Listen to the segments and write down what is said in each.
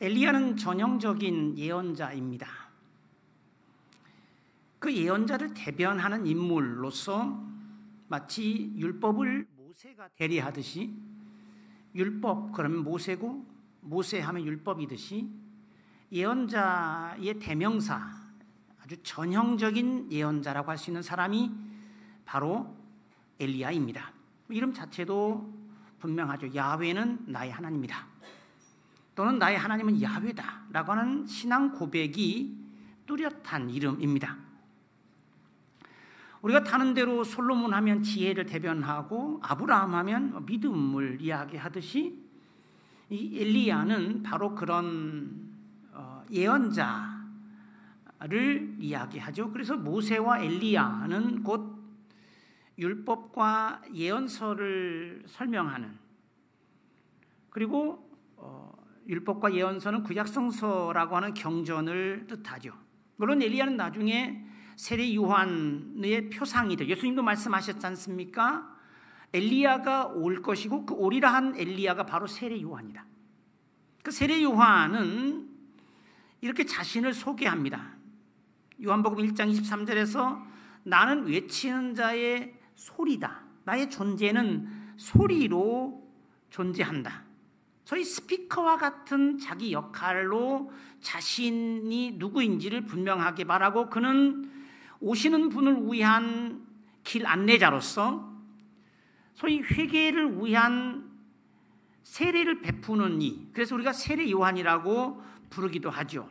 엘리야는 전형적인 예언자입니다. 그 예언자를 대변하는 인물로서 마치 율법을 모세가 대리하듯이, 율법 그러면 모세고 모세 하면 율법이듯이 예언자의 대명사, 아주 전형적인 예언자라고 할 수 있는 사람이 바로 엘리야입니다. 이름 자체도 분명하죠. 야훼는 나의 하나님이다, 또는 나의 하나님은 야훼다 라고 하는 신앙 고백이 뚜렷한 이름입니다. 우리가 타는 대로 솔로몬 하면 지혜를 대변하고 아브라함 하면 믿음을 이야기하듯이 이 엘리야는 바로 그런 예언자를 이야기하죠. 그래서 모세와 엘리야는 곧 율법과 예언서를 설명하는, 그리고 율법과 예언서는 구약성서라고 하는 경전을 뜻하죠. 물론 엘리야는 나중에 세례 요한의 표상이 돼. 예수님도 말씀하셨지 않습니까? 엘리야가 올 것이고 그 오리라 한 엘리야가 바로 세례 요한이다. 그 세례 요한은 이렇게 자신을 소개합니다. 요한복음 1장 23절에서 나는 외치는 자의 소리다. 나의 존재는 소리로 존재한다. 소위 스피커와 같은 자기 역할로 자신이 누구인지를 분명하게 말하고, 그는 오시는 분을 위한 길 안내자로서 소위 회개를 위한 세례를 베푸는 이, 그래서 우리가 세례 요한이라고 부르기도 하죠.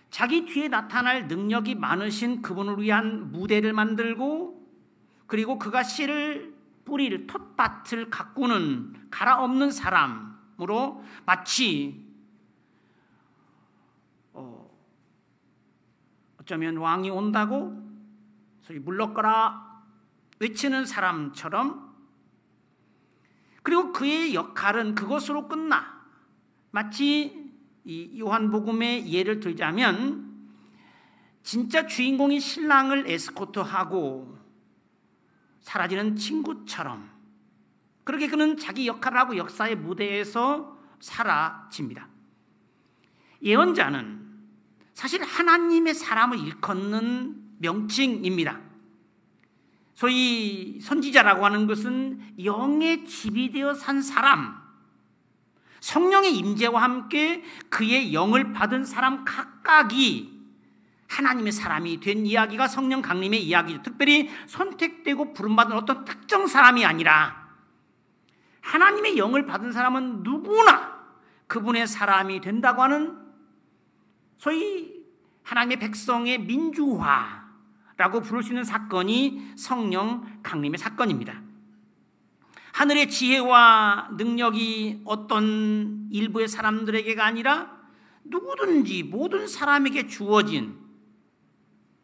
자기 뒤에 나타날 능력이 많으신 그분을 위한 무대를 만들고, 그리고 그가 씨를 뿌리를 텃밭을 가꾸는 갈아엎는 사람으로 마치 어쩌면 왕이 온다고 소위 물러거라 외치는 사람처럼, 그리고 그의 역할은 그것으로 끝나. 마치 이 요한복음의 예를 들자면 진짜 주인공이 신랑을 에스코트하고 사라지는 친구처럼 그렇게 그는 자기 역할을 하고 역사의 무대에서 사라집니다. 예언자는 사실 하나님의 사람을 일컫는 명칭입니다. 소위 선지자라고 하는 것은 영의 집이 되어 산 사람, 성령의 임재와 함께 그의 영을 받은 사람 각각이 하나님의 사람이 된 이야기가 성령 강림의 이야기죠. 특별히 선택되고 부름받은 어떤 특정 사람이 아니라 하나님의 영을 받은 사람은 누구나 그분의 사람이 된다고 하는 소위 하나님의 백성의 민주화라고 부를 수 있는 사건이 성령 강림의 사건입니다. 하늘의 지혜와 능력이 어떤 일부의 사람들에게가 아니라 누구든지 모든 사람에게 주어진,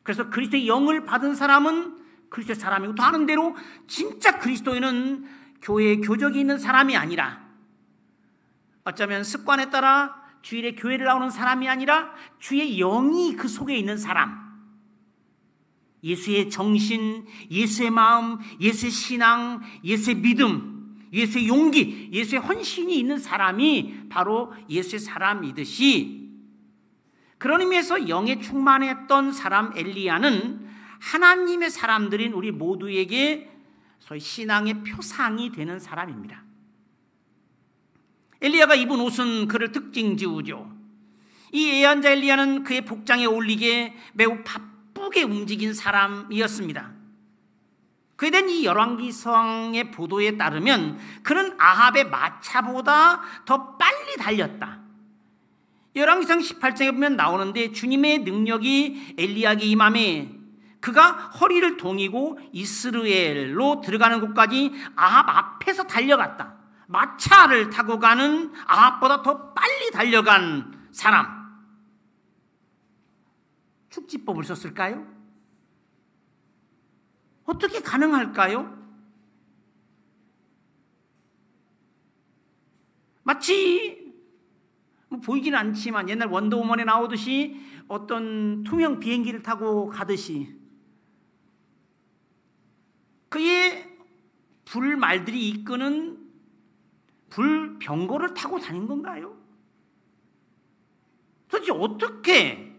그래서 그리스도의 영을 받은 사람은 그리스도의 사람이고, 또 하는 대로 진짜 그리스도인은 교회에 교적이 있는 사람이 아니라 어쩌면 습관에 따라 주일에 교회를 나오는 사람이 아니라 주의 영이 그 속에 있는 사람, 예수의 정신, 예수의 마음, 예수의 신앙, 예수의 믿음, 예수의 용기, 예수의 헌신이 있는 사람이 바로 예수의 사람이듯이, 그런 의미에서 영에 충만했던 사람 엘리야는 하나님의 사람들인 우리 모두에게 소위 신앙의 표상이 되는 사람입니다. 엘리야가 입은 옷은 그를 특징 지우죠. 이 예언자 엘리야는 그의 복장에 어울리게 매우 바쁘게 움직인 사람이었습니다. 그에 대한 이 열왕기성의 보도에 따르면 그는 아합의 마차보다 더 빨리 달렸다. 열왕기상 18장에 보면 나오는데, 주님의 능력이 엘리야에게 임함에 그가 허리를 동이고 이스라엘로 들어가는 곳까지 아합 앞에서 달려갔다. 마차를 타고 가는 아합보다 더 빨리 달려간 사람. 축지법을 썼을까요? 어떻게 가능할까요? 마치 보이지는 않지만 옛날 원더우먼에 나오듯이 어떤 투명 비행기를 타고 가듯이 그의 불말들이 이끄는 불병거를 타고 다닌 건가요? 도대체 어떻게?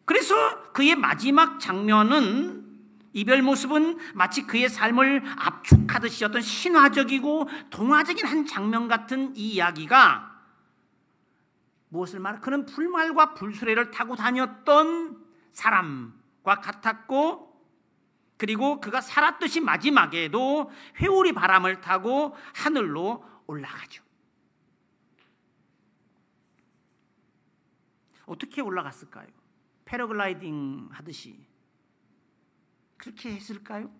그래서 그의 마지막 장면은, 이별 모습은 마치 그의 삶을 압축하듯이 어떤 신화적이고 동화적인 한 장면 같은 이 이야기가 무엇을 말해? 그는 풀말과 불수레를 타고 다녔던 사람과 같았고, 그리고 그가 살았듯이 마지막에도 회오리 바람을 타고 하늘로 올라가죠. 어떻게 올라갔을까요? 패러글라이딩 하듯이 그렇게 했을까요?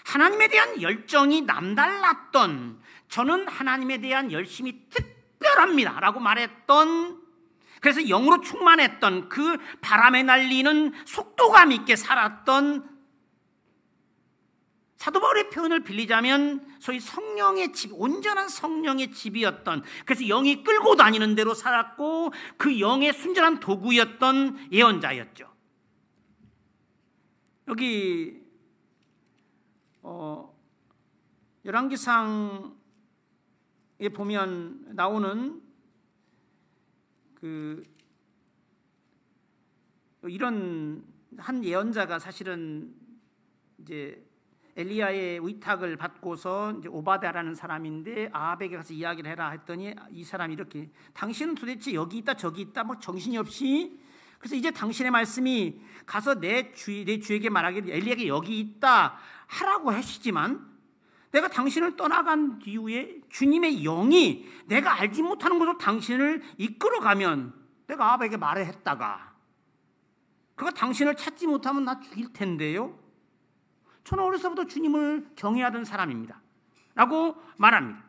하나님에 대한 열정이 남달랐던, 저는 하나님에 대한 열심이 특별합니다 라고 말했던, 그래서 영으로 충만했던, 그 바람에 날리는 속도감 있게 살았던 사도 바울의 표현을 빌리자면 소위 성령의 집, 온전한 성령의 집이었던, 그래서 영이 끌고 다니는 대로 살았고 그 영의 순전한 도구였던 예언자였죠. 여기 열왕기상에 보면 나오는 이런 한 예언자가 사실은 이제 엘리야의 위탁을 받고서 이제 오바댜라는 사람인데 아합에게 가서 이야기를 해라 했더니 이 사람이 이렇게, 당신은 도대체 여기 있다 저기 있다 뭐 정신이 없이, 그래서 이제 당신의 말씀이 가서 내 주에게 말하기를 엘리야에게 여기 있다 하라고 하시지만, 내가 당신을 떠나간 뒤에 주님의 영이 내가 알지 못하는 곳으로 당신을 이끌어가면 내가 아합에게 말을 했다가 그가 당신을 찾지 못하면 나 죽일 텐데요. 저는 어려서부터 주님을 경외하던 사람입니다 라고 말합니다.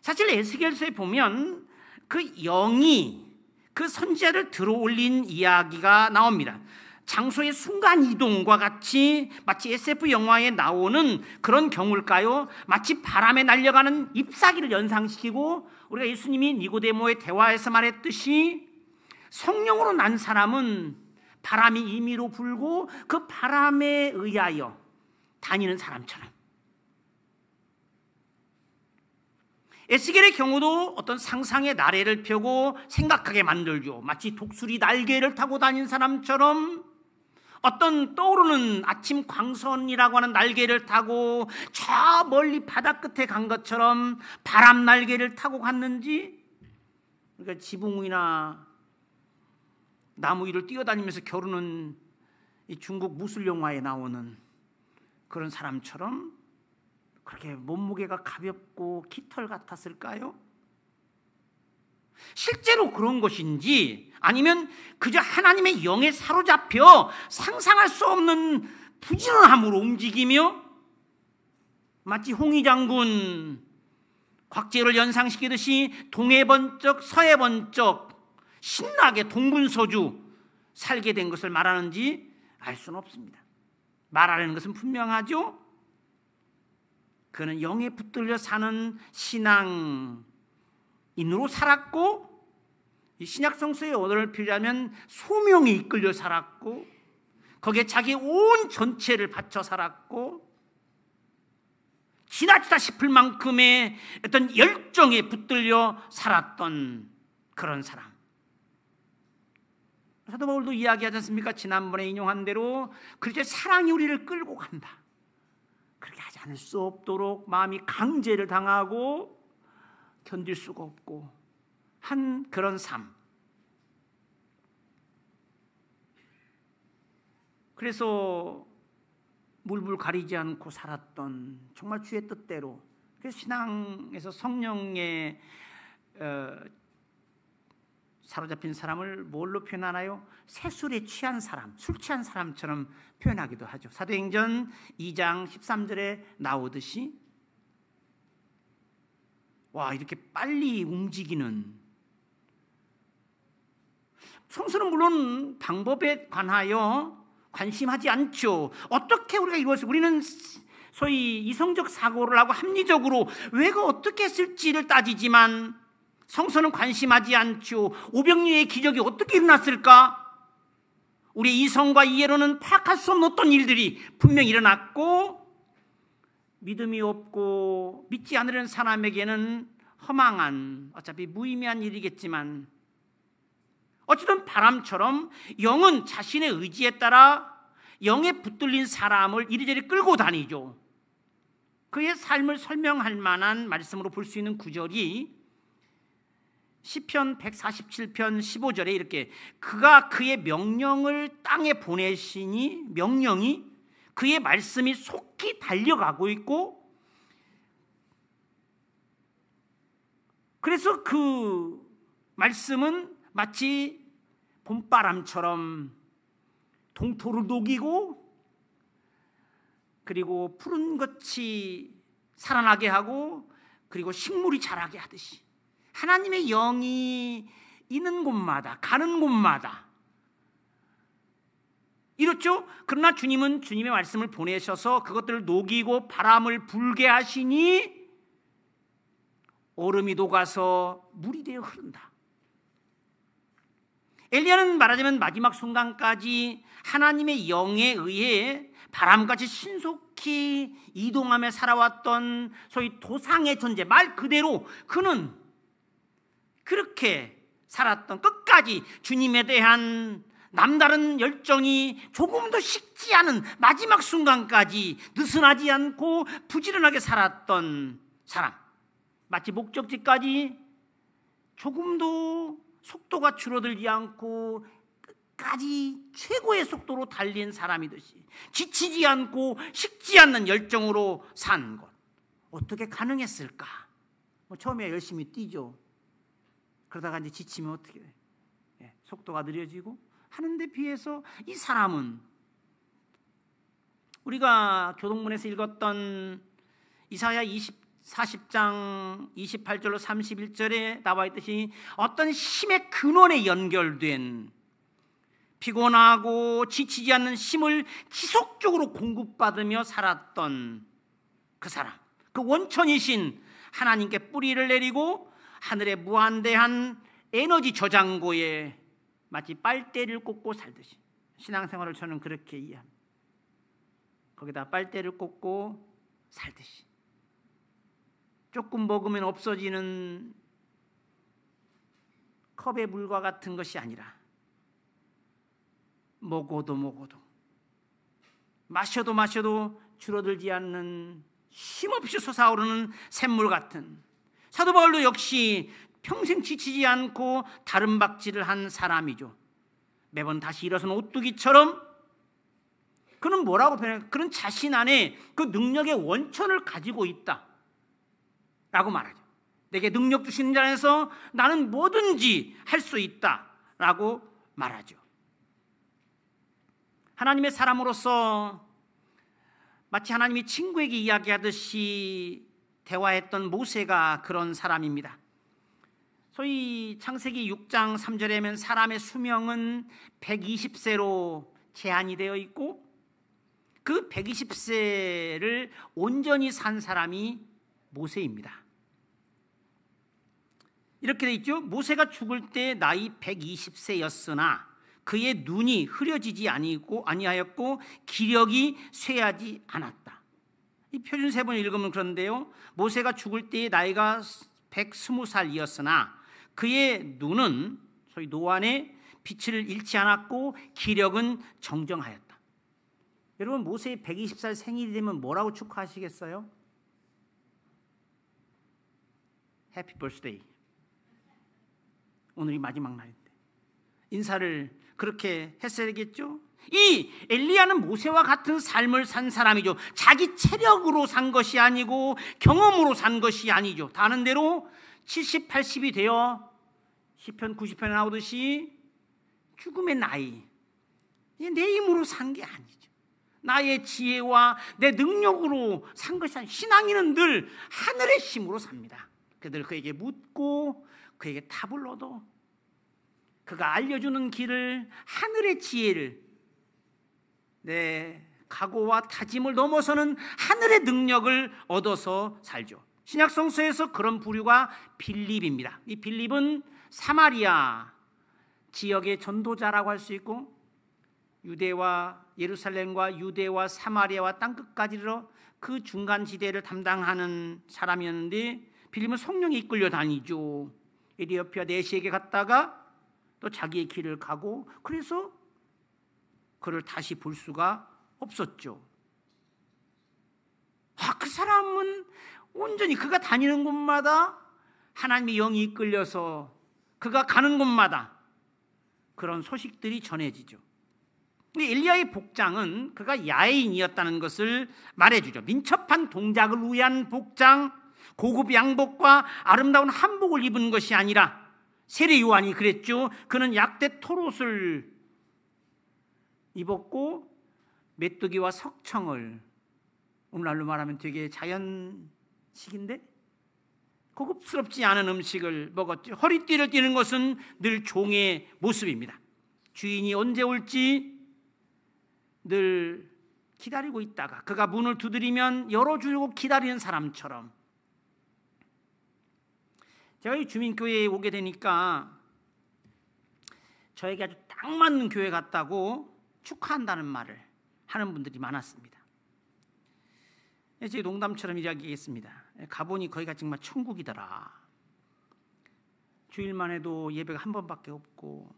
사실 에스겔서에 보면 그 영이 그 선지자를 들어올린 이야기가 나옵니다. 장소의 순간이동과 같이 마치 SF 영화에 나오는 그런 경우일까요? 마치 바람에 날려가는 잎사귀를 연상시키고, 우리가 예수님이 니고데모의 대화에서 말했듯이 성령으로 난 사람은 바람이 임의로 불고 그 바람에 의하여 다니는 사람처럼, 에스겔의 경우도 어떤 상상의 나래를 펴고 생각하게 만들죠. 마치 독수리 날개를 타고 다니는 사람처럼, 어떤 떠오르는 아침 광선이라고 하는 날개를 타고 저 멀리 바다 끝에 간 것처럼 바람 날개를 타고 갔는지, 그러니까 지붕 위나 나무 위를 뛰어다니면서 겨루는 이 중국 무술 영화에 나오는 그런 사람처럼 그렇게 몸무게가 가볍고 깃털 같았을까요? 실제로 그런 것인지, 아니면 그저 하나님의 영에 사로잡혀 상상할 수 없는 부지런함으로 움직이며 마치 홍위 장군 곽재를 연상시키듯이 동해 번쩍 서해 번쩍 신나게 동분서주 살게 된 것을 말하는지 알 수는 없습니다. 말하려는 것은 분명하죠. 그는 영에 붙들려 사는 신앙인으로 살았고, 이 신약 성서의 언어를 필요하면 소명에 이끌려 살았고, 거기에 자기 온 전체를 바쳐 살았고, 지나치다 싶을 만큼의 어떤 열정에 붙들려 살았던 그런 사람. 사도 바울도 이야기하지 않습니까? 지난번에 인용한 대로 그렇게 사랑이 우리를 끌고 간다. 그렇게 하지 않을 수 없도록 마음이 강제를 당하고 견딜 수가 없고 한 그런 삶. 그래서 물불 가리지 않고 살았던, 정말 주의 뜻대로, 그래서 신앙에서 성령에 사로잡힌 사람을 뭘로 표현하나요? 새술에 취한 사람, 술 취한 사람처럼 표현하기도 하죠. 사도행전 2장 13절에 나오듯이, 와, 이렇게 빨리 움직이는, 성서는 물론 방법에 관하여 관심하지 않죠. 어떻게 우리가 이것을, 우리는 소위 이성적 사고를 하고 합리적으로 왜가 어떻게 했을지를 따지지만 성서는 관심하지 않죠. 오병이어의 기적이 어떻게 일어났을까? 우리의 이성과 이해로는 파악할 수 없는 어떤 일들이 분명히 일어났고, 믿음이 없고 믿지 않으려는 사람에게는 허망한, 어차피 무의미한 일이겠지만 어쨌든 바람처럼 영은 자신의 의지에 따라 영에 붙들린 사람을 이리저리 끌고 다니죠. 그의 삶을 설명할 만한 말씀으로 볼 수 있는 구절이 시편 147편 15절에 이렇게, 그가 그의 명령을 땅에 보내시니 명령이 그의 말씀이 속히 달려가고 있고, 그래서 그 말씀은 마치 봄바람처럼 동토를 녹이고 그리고 푸른 것이 살아나게 하고 그리고 식물이 자라게 하듯이 하나님의 영이 있는 곳마다 가는 곳마다 이렇죠. 그러나 주님은 주님의 말씀을 보내셔서 그것들을 녹이고 바람을 불게 하시니 얼음이 녹아서 물이 되어 흐른다. 엘리야는 말하자면 마지막 순간까지 하나님의 영에 의해 바람같이 신속히 이동하며 살아왔던 소위 도상의 존재, 말 그대로 그는 그렇게 살았던, 끝까지 주님에 대한 남다른 열정이 조금도 식지 않은 마지막 순간까지 느슨하지 않고 부지런하게 살았던 사람, 마치 목적지까지 조금도 속도가 줄어들지 않고 끝까지 최고의 속도로 달린 사람이듯이 지치지 않고 식지 않는 열정으로 산 것, 어떻게 가능했을까? 처음에 열심히 뛰죠. 그러다가 이제 지치면 어떻게 돼? 속도가 느려지고 하는데 비해서 이 사람은 우리가 교동문에서 읽었던 이사야 40장 28절로 31절에 나와 있듯이 어떤 힘의 근원에 연결된, 피곤하고 지치지 않는 힘을 지속적으로 공급받으며 살았던 그 사람, 그 원천이신 하나님께 뿌리를 내리고 하늘의 무한대한 에너지 저장고에 마치 빨대를 꽂고 살듯이, 신앙생활을 저는 그렇게 이해합니다. 거기다 빨대를 꽂고 살듯이 조금 먹으면 없어지는 컵의 물과 같은 것이 아니라 먹어도 마셔도 줄어들지 않는 힘없이 솟아오르는 샘물 같은, 사도 바울도 역시 평생 지치지 않고 다름박질을 한 사람이죠. 매번 다시 일어선 오뚜기처럼 그는 뭐라고 표현해요? 그는 자신 안에 그 능력의 원천을 가지고 있다 라고 말하죠. 내게 능력 주시는 자 안에서 나는 뭐든지 할 수 있다 라고 말하죠. 하나님의 사람으로서 마치 하나님이 친구에게 이야기하듯이 대화했던 모세가 그런 사람입니다. 소위 창세기 6장 3절에 보면 사람의 수명은 120세로 제한이 되어 있고 그 120세를 온전히 산 사람이 모세입니다. 이렇게 돼 있죠. 모세가 죽을 때 나이 120세였으나 그의 눈이 흐려지지 아니하였고 기력이 쇠하지 않았다. 이 표준 세번 읽으면 그런데요, 모세가 죽을 때의 나이가 120살이었으나 그의 눈은 소위 노안에 빛을 잃지 않았고 기력은 정정하였다. 여러분, 모세의 120살 생일이 되면 뭐라고 축하하시겠어요? 해피 버스데이. 오늘이 마지막 날인데 인사를 그렇게 했어야겠죠? 이 엘리야는 모세와 같은 삶을 산 사람이죠. 자기 체력으로 산 것이 아니고 경험으로 산 것이 아니죠. 다 아는 대로 70, 80이 되어 시편 90편에 나오듯이 죽음의 나이, 내 힘으로 산 게 아니죠. 나의 지혜와 내 능력으로 산 것이 아니죠. 신앙인은 늘 하늘의 힘으로 삽니다. 그들 그에게 묻고 그에게 답을 얻어 그가 알려주는 길을, 하늘의 지혜를, 내 각오와 다짐을 넘어서는 하늘의 능력을 얻어서 살죠. 신약성서에서 그런 부류가 빌립입니다. 이 빌립은 사마리아 지역의 전도자라고 할 수 있고 유대와 예루살렘과 유대와 사마리아와 땅끝까지 이르러 그 중간 지대를 담당하는 사람이었는데 빌립은 성령에 이끌려 다니죠. 에티오피아 내시에게 갔다가 또 자기의 길을 가고, 그래서 그를 다시 볼 수가 없었죠. 그 사람은 온전히 그가 다니는 곳마다 하나님의 영이 이끌려서 그가 가는 곳마다 그런 소식들이 전해지죠. 엘리야의 복장은 그가 야인이었다는 것을 말해주죠. 민첩한 동작을 위한 복장, 고급 양복과 아름다운 한복을 입은 것이 아니라, 세례 요한이 그랬죠. 그는 약대 털옷을 입었고 메뚜기와 석청을, 오늘날로 말하면 되게 자연식인데 고급스럽지 않은 음식을 먹었죠. 허리띠를 띠는 것은 늘 종의 모습입니다. 주인이 언제 올지 늘 기다리고 있다가 그가 문을 두드리면 열어주려고 기다리는 사람처럼. 제가 이 주민교회에 오게 되니까 저에게 아주 딱 맞는 교회 같다고 축하한다는 말을 하는 분들이 많았습니다. 제 농담처럼 이야기했습니다. 가보니 거기가 정말 천국이더라. 주일만 해도 예배가 한 번밖에 없고,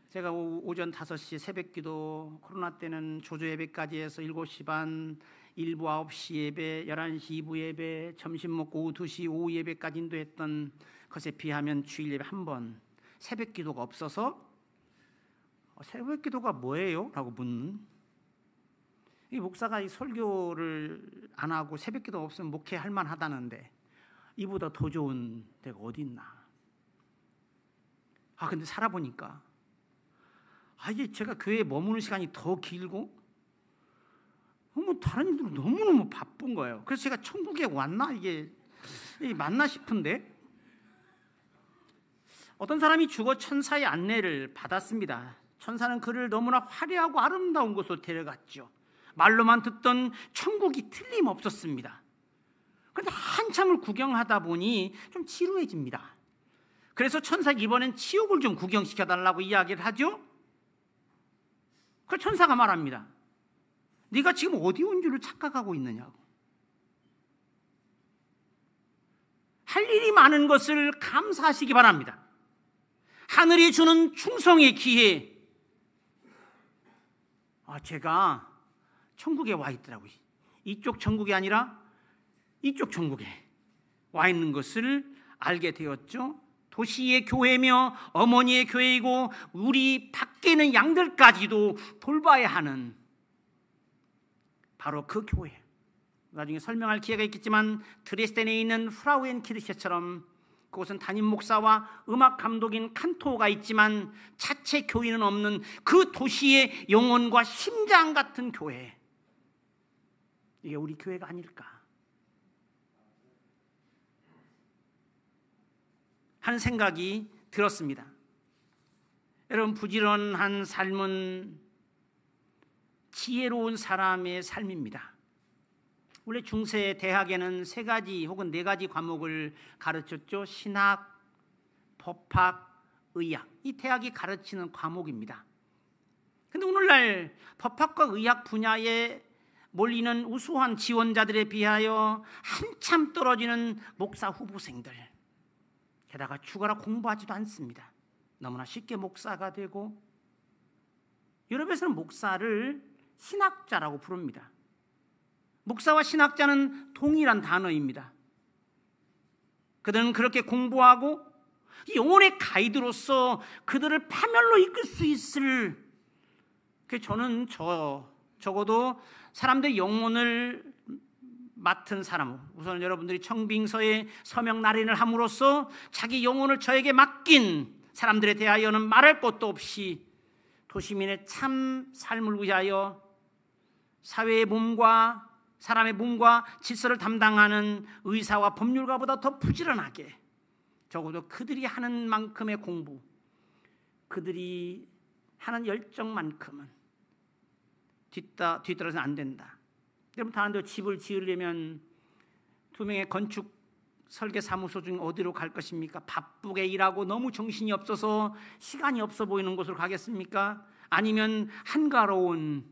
제가 오전 5시 새벽기도, 코로나 때는 조조 예배까지 해서 7시 반, 일부 9시 예배, 11시 2부 예배, 점심 먹고 오후 2시 오후 예배까지 인도했던 것에 비하면 주일 예배 한 번, 새벽기도가 없어서 새벽기도가 뭐예요? 라고 묻는, 이 목사가 이 설교를 안 하고 새벽기도 없으면 목회할 만하다는데 이보다 더 좋은 데가 어디 있나. 근데 살아보니까 이게 제가 교회에 머무는 시간이 더 길고 다른 일들은 너무너무 바쁜 거예요. 그래서 제가 천국에 왔나 이게 맞나 싶은데, 어떤 사람이 죽어 천사의 안내를 받았습니다. 천사는 그를 너무나 화려하고 아름다운 곳으로 데려갔죠. 말로만 듣던 천국이 틀림없었습니다. 그런데 한참을 구경하다 보니 좀 지루해집니다. 그래서 천사가 이번엔 지옥을 좀 구경시켜달라고 이야기를 하죠. 그 천사가 말합니다. 네가 지금 어디 온 줄을 착각하고 있느냐고. 할 일이 많은 것을 감사하시기 바랍니다. 하늘이 주는 충성의 기회. 제가 천국에 와 있더라고요. 이쪽 천국이 아니라 이쪽 천국에 와 있는 것을 알게 되었죠. 도시의 교회며 어머니의 교회이고 우리 밖에 있는 양들까지도 돌봐야 하는 바로 그 교회. 나중에 설명할 기회가 있겠지만 드레스덴에 있는 프라우엔키르셰처럼 그곳은 담임 목사와 음악 감독인 칸토가 있지만 자체 교인은 없는 그 도시의 영혼과 심장 같은 교회. 이게 우리 교회가 아닐까 하는 생각이 들었습니다. 여러분, 부지런한 삶은 지혜로운 사람의 삶입니다. 원래 중세 대학에는 3가지 혹은 4가지 과목을 가르쳤죠. 신학, 법학, 의학. 이 대학이 가르치는 과목입니다. 그런데 오늘날 법학과 의학 분야에 몰리는 우수한 지원자들에 비하여 한참 떨어지는 목사 후보생들, 게다가 죽어라 공부하지도 않습니다. 너무나 쉽게 목사가 되고, 유럽에서는 목사를 신학자라고 부릅니다. 목사와 신학자는 동일한 단어입니다. 그들은 그렇게 공부하고 영혼의 가이드로서 그들을 파멸로 이끌 수 있을, 저는 적어도 사람들의 영혼을 맡은 사람, 우선 여러분들이 청빙서에 서명 날인을 함으로써 자기 영혼을 저에게 맡긴 사람들에 대하여는 말할 것도 없이 도시민의 참 삶을 위하여 사회의 몸과 사람의 몸과 질서를 담당하는 의사와 법률가보다 더 부지런하게, 적어도 그들이 하는 만큼의 공부, 그들이 하는 열정만큼은 뒤떨어서는 안 된다. 여러분, 다른 데 집을 지으려면 2명의 건축 설계 사무소 중 어디로 갈 것입니까? 바쁘게 일하고 너무 정신이 없어서 시간이 없어 보이는 곳으로 가겠습니까? 아니면 한가로운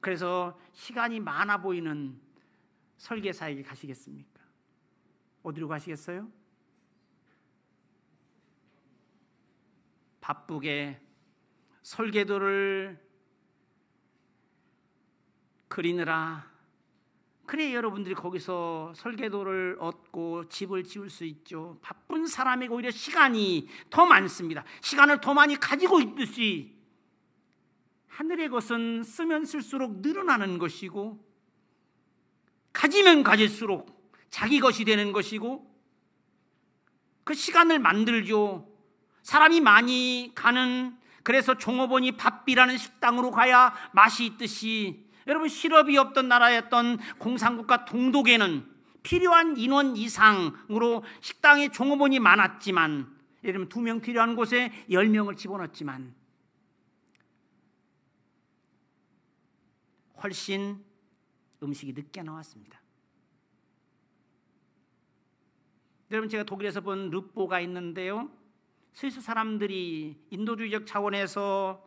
그래서 시간이 많아 보이는 설계사에게 가시겠습니까? 어디로 가시겠어요? 바쁘게 설계도를 그리느라, 그래 여러분들이 거기서 설계도를 얻고 집을 지을 수 있죠. 바쁜 사람에게 오히려 시간이 더 많습니다. 시간을 더 많이 가지고 있듯이 하늘의 것은 쓰면 쓸수록 늘어나는 것이고, 가지면 가질수록 자기 것이 되는 것이고, 그 시간을 만들죠. 사람이 많이 가는, 그래서 종업원이 밥비라는 식당으로 가야 맛이 있듯이, 여러분 실업이 없던 나라였던 공산국가 동독에는 필요한 인원 이상으로 식당에 종업원이 많았지만, 예를 들면 2명 필요한 곳에 10명을 집어넣었지만 훨씬 음식이 늦게 나왔습니다. 여러분, 제가 독일에서 본 르뽀가 있는데요, 스위스 사람들이 인도주의적 차원에서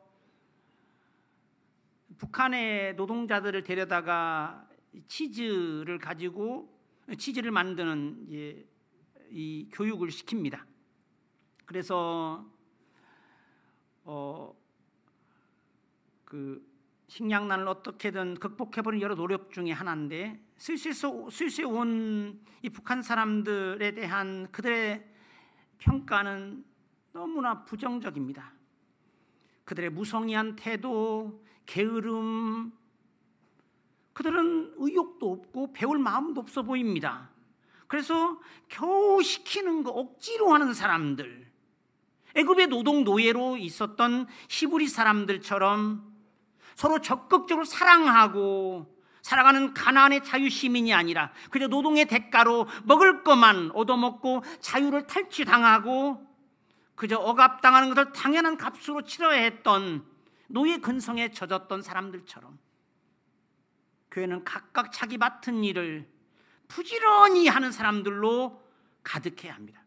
북한의 노동자들을 데려다가 치즈를 가지고 치즈를 만드는 이 교육을 시킵니다. 그래서 그 식량난을 어떻게든 극복해보는 여러 노력 중에 하나인데, 스위스에 온 이 북한 사람들에 대한 그들의 평가는 너무나 부정적입니다. 그들의 무성의한 태도, 게으름, 그들은 의욕도 없고 배울 마음도 없어 보입니다. 그래서 겨우 시키는 거 억지로 하는 사람들, 애굽의 노동 노예로 있었던 히브리 사람들처럼 서로 적극적으로 사랑하고 살아가는 가나안의 자유 시민이 아니라 그저 노동의 대가로 먹을 것만 얻어먹고 자유를 탈취당하고 그저 억압당하는 것을 당연한 값으로 치러야 했던 노예 근성에 젖었던 사람들처럼, 교회는 각각 자기 맡은 일을 부지런히 하는 사람들로 가득해야 합니다.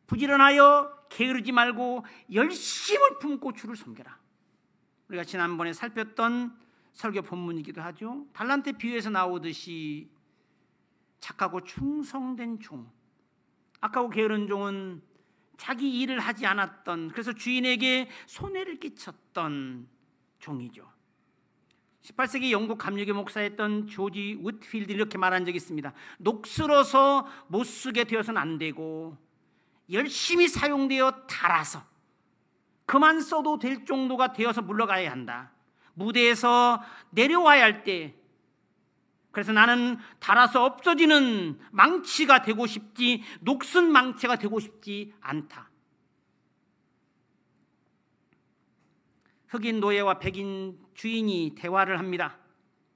부지런하여 게으르지 말고 열심을 품고 주를 섬겨라. 우리가 지난번에 살폈던 설교 본문이기도 하죠. 달란트 비유에서 나오듯이 착하고 충성된 종, 악하고 게으른 종은 자기 일을 하지 않았던, 그래서 주인에게 손해를 끼쳤던 종이죠. 18세기 영국 감리교 목사였던 조지 우트필드 이렇게 말한 적이 있습니다. 녹슬어서 못 쓰게 되어서는 안 되고 열심히 사용되어 닳아서 그만 써도 될 정도가 되어서 물러가야 한다. 무대에서 내려와야 할 때, 그래서 나는 닳아서 없어지는 망치가 되고 싶지 녹슨 망치가 되고 싶지 않다. 흑인 노예와 백인 주인이 대화를 합니다.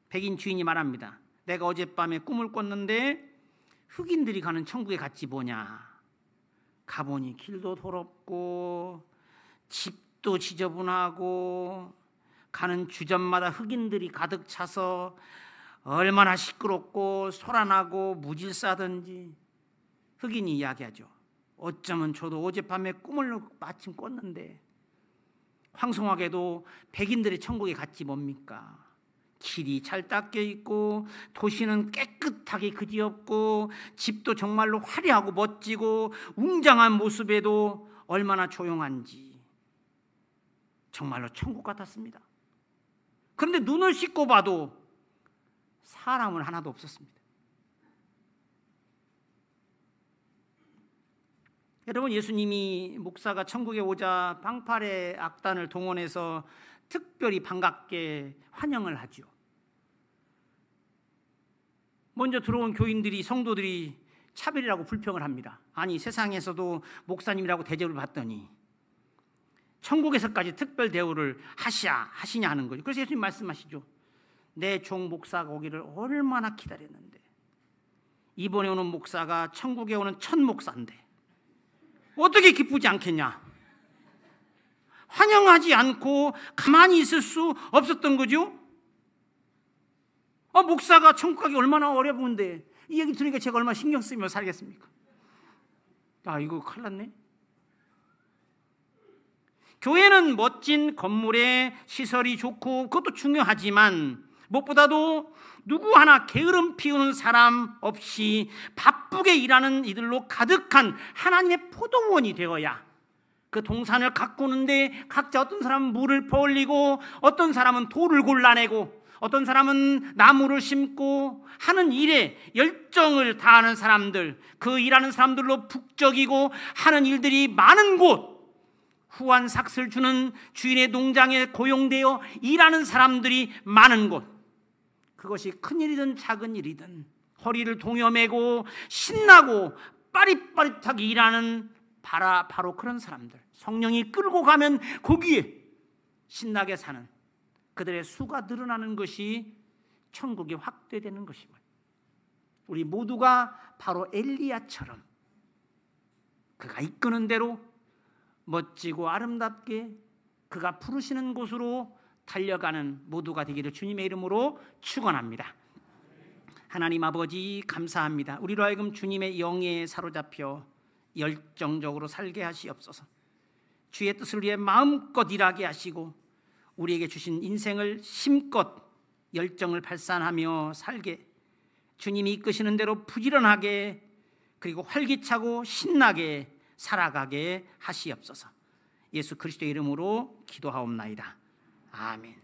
백인 주인이 말합니다. 내가 어젯밤에 꿈을 꿨는데 흑인들이 가는 천국에 같이 보냐. 가보니 길도 더럽고 집도 지저분하고 가는 주점마다 흑인들이 가득 차서 얼마나 시끄럽고 소란하고 무질서하던지. 흑인이 이야기하죠. 어쩌면 저도 어젯밤에 꿈을 마침 꿨는데 황송하게도 백인들의 천국에 갔지 뭡니까? 길이 잘 닦여 있고 도시는 깨끗하게 그지없고 집도 정말로 화려하고 멋지고 웅장한 모습에도 얼마나 조용한지 정말로 천국 같았습니다. 그런데 눈을 씻고 봐도 사람은 하나도 없었습니다. 여러분, 예수님이 목사가 천국에 오자 방팔의 악단을 동원해서 특별히 반갑게 환영을 하죠. 먼저 들어온 교인들이, 성도들이 차별이라고 불평을 합니다. 아니, 세상에서도 목사님이라고 대접을 받더니 천국에서까지 특별 대우를 하시냐 하는 거죠. 그래서 예수님 말씀하시죠. 내 종 목사가 오기를 얼마나 기다렸는데, 이번에 오는 목사가 천국에 오는 첫 목사인데 어떻게 기쁘지 않겠냐. 환영하지 않고 가만히 있을 수 없었던 거죠. 목사가 천국 가기 얼마나 어려운데 이 얘기 들으니까 제가 얼마나 신경 쓰며 살겠습니까? 이거 큰일 났네. 교회는 멋진 건물에 시설이 좋고 그것도 중요하지만 무엇보다도 누구 하나 게으름 피우는 사람 없이 바쁘게 일하는 이들로 가득한 하나님의 포도원이 되어야, 그 동산을 가꾸는데 각자 어떤 사람은 물을 퍼올리고 어떤 사람은 돌을 골라내고 어떤 사람은 나무를 심고 하는 일에 열정을 다하는 사람들, 그 일하는 사람들로 북적이고 하는 일들이 많은 곳, 후한 삭스를 주는 주인의 농장에 고용되어 일하는 사람들이 많은 곳, 그것이 큰일이든 작은 일이든 허리를 동여매고 신나고 빠릿빠릿하게 일하는 바로 그런 사람들, 성령이 끌고 가면 거기에 신나게 사는 그들의 수가 늘어나는 것이 천국이 확대되는 것입니다. 우리 모두가 바로 엘리야처럼 그가 이끄는 대로 멋지고 아름답게 그가 부르시는 곳으로 달려가는 모두가 되기를 주님의 이름으로 축원합니다. 하나님 아버지 감사합니다. 우리로 하여금 주님의 영에 사로잡혀 열정적으로 살게 하시옵소서. 주의 뜻을 위해 마음껏 일하게 하시고 우리에게 주신 인생을 힘껏 열정을 발산하며 살게, 주님이 이끄시는 대로 부지런하게 그리고 활기차고 신나게 살아가게 하시옵소서. 예수 그리스도의 이름으로 기도하옵나이다. 아멘.